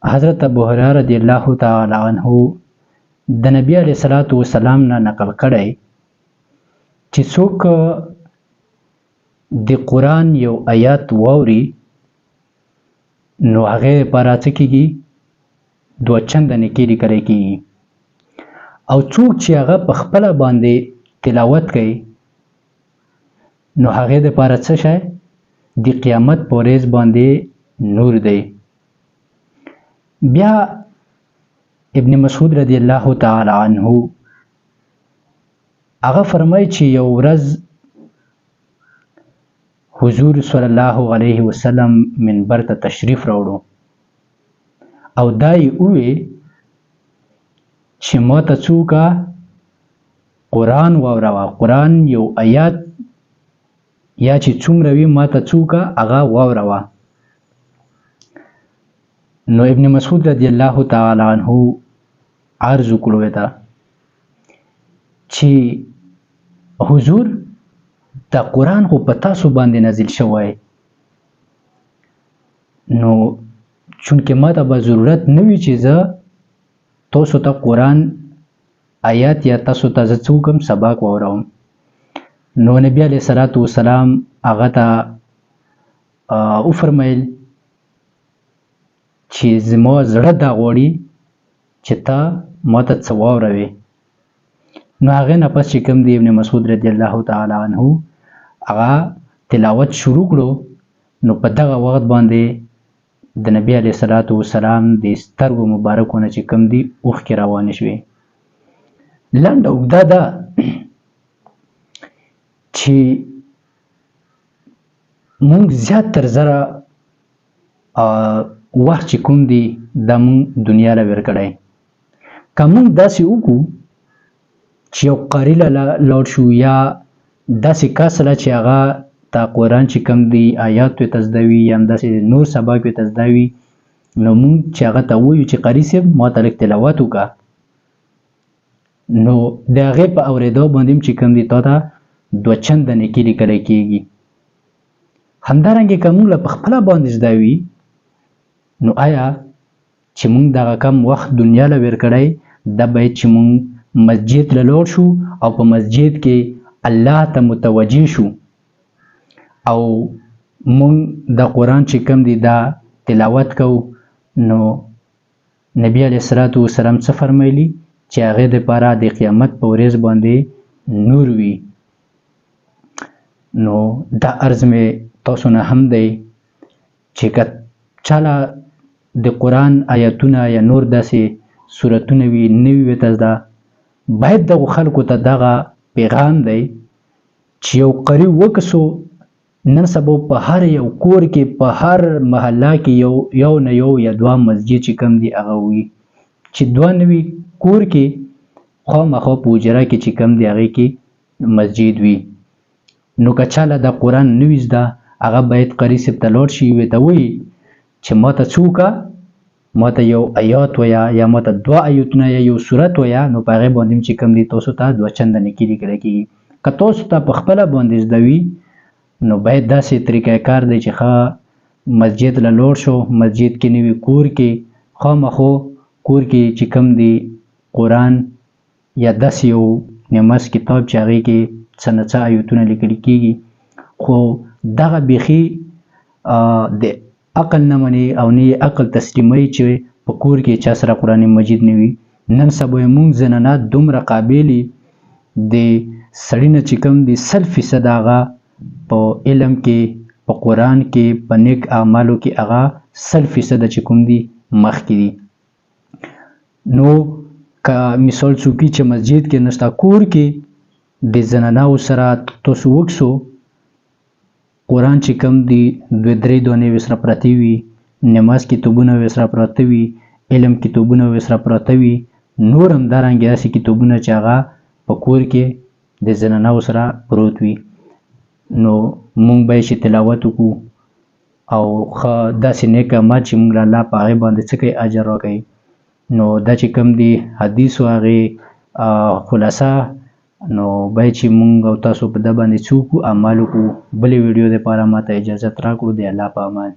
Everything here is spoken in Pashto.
حضرت ابو هريره رضی الله تعالی عنہ د نبی علیہ الصلوۃ والسلام نه نقل کړی چې څوک د قرآن یو آیات واوري نو هغه لپاره څه کېږي؟ 2 چنده نیکي لیکل کېږي. او څوک چې هغه په خپله باندې تلاوت کوي نو هغې دپاره څه شی؟ د قیامت په ورځ باندې نور دی. بیا ابن مسعود رضی الله تعالی عنه هغه فرمایي چې یو ورځ حضور صلی الله علیه وسلم منبر ته تشریف راوړو او دا یې ووی چې ما ته څوکه قرآن واوروه، قرآن یو آیات یا چې څومره وي ما ته څوکه هغه واوروه. نو ابن مسعود رضی الله تعالی عنه عرض وکړو ته چې حضور دا قرآن خو په تاسو باندې نازل شوی، نو چونکې ما ته به ضرورت نه وي چې زه تاسو ته قرآن آیات یا تاسو ته زه څه وکړم سبق واوروم. نو نبی علیه الصلاۃ والسلام هغه ته وفرمیل چې زما زړه دا غواړي چې ته ما ته څه واوروې. نو هغې نه پس چې کوم دی ابن مسعود رضی الله تعالی عنه هغه تلاوت شروع کړو، نو په دغه وخت باندې د نبی علیه الصلاۃ والسلام د سترګو مبارکو نه چې کوم دي اوښکې روانې شوې. لنډه اوږده ده چې مونږ زیات تر زره وخت چې کوم دی دا مونږ دنیا له ورکړی. که مونږ داسې وکړو چې یو قاري له لاړ شو یا داسې کس له چې هغه تا قرآن چې کوم دی آیات ورته زده وي یا همداسې نور سبق ورته زده وي، نو مونږ چې هغه ته ووایو چې قاري صاحب ما ته لږ تلاوت وکړه، نو د هغې په اورېدو باندې چې کوم دی تا ته 2 چنده نیکي لیکلی کېږي. همدارنګې که مونږ له په خپله باندې زده وي نو آیا چې مونږ دغه کم وخت دنیا له ویر کړی دا باید چې مونږ مسجد له لاړ شو او په مسجد کې الله ته متوجه شو او مونږ د قرآن چې کوم دی دا تلاوت کوو. نو نبی علیه الصلاۃ والسلام څه فرمایلي چې هغې دپاره د قیامت په ورځ باندې نور وي. نو دا عرض مې تاسو نه هم دی چې که چاله د قرآن آیاتونه یا نور داسې صورتونه وي نوي ورته زده، باید دغو خلکو ته دغه پیغام دی چې یو قري وکسو نن سبا په هر یو کور کې په هر محله کې یو نه یو یا 2 مسجد چې کوم دی هغه وي، چې 2 نه وي کور کې خامخا په حجره کې چې کوم دی هغې کې مسجد وي. نو که چاله د قرآن نوي زده هغه باید قري صاحب ته لاړ شي ورته ووایي چې ما ته څه وکړه، ما ته یو آیات ویه یا ما ته 2 آیتونه یا یو صورت ویه، نو په هغې باندې چې کوم دی تاسو ته 2 چنده نیکي لیکلی کېږي. که تاسو ته په خپله باندې زده وي نو باید داسې طریقه کار دی چې ښه مسجد له لاړ شو، مسجد کې نه وي کور کې خامخا کور کې چې کوم دی قرآن یا داسې یو نماز کتاب چې هغې کې څه نه څه آیتونه لیکلي کېږي. خو دغه بیخي د عقل نه منې او نه یې عقل تسلیموي چې په کور کې چا سره قرآن مجید نه وي. نن سبا یې مونږ زنانات دومره قابلې د سړي نه چې کوم دی 100% هغه په علم کې په قرآن کې په نیک اعمالو کې هغه 100% چې کوم دی مخکې دي. نو که مثال څوکي چې مسجد کې نشته کور کې د زناناو سره تاسو وکسو قرآن چې کوم دی 2-3 دانې ورسره پرتې وي، نماز کتابونه ورسره پراته وي، علم کتابونه ورسره پراته وي، نور همدارنګې داسې کتابونه چې هغه په کور کې د زناناو سره پروت وي. نو مونږ باید چې تلاوت وکړو او ښه داسې نیک اعمال چې مونږ له الله په هغې باندې څه کوي اجر راکوي. نو دا چې کوم دی حدیث و هغې خلاصه، نو باید چې مونږ او تاسو په ده باندې څه وکړو، عمل وکړو. بلې ویډیو دپاره ما ته اجازت راکړو. د الله په امان.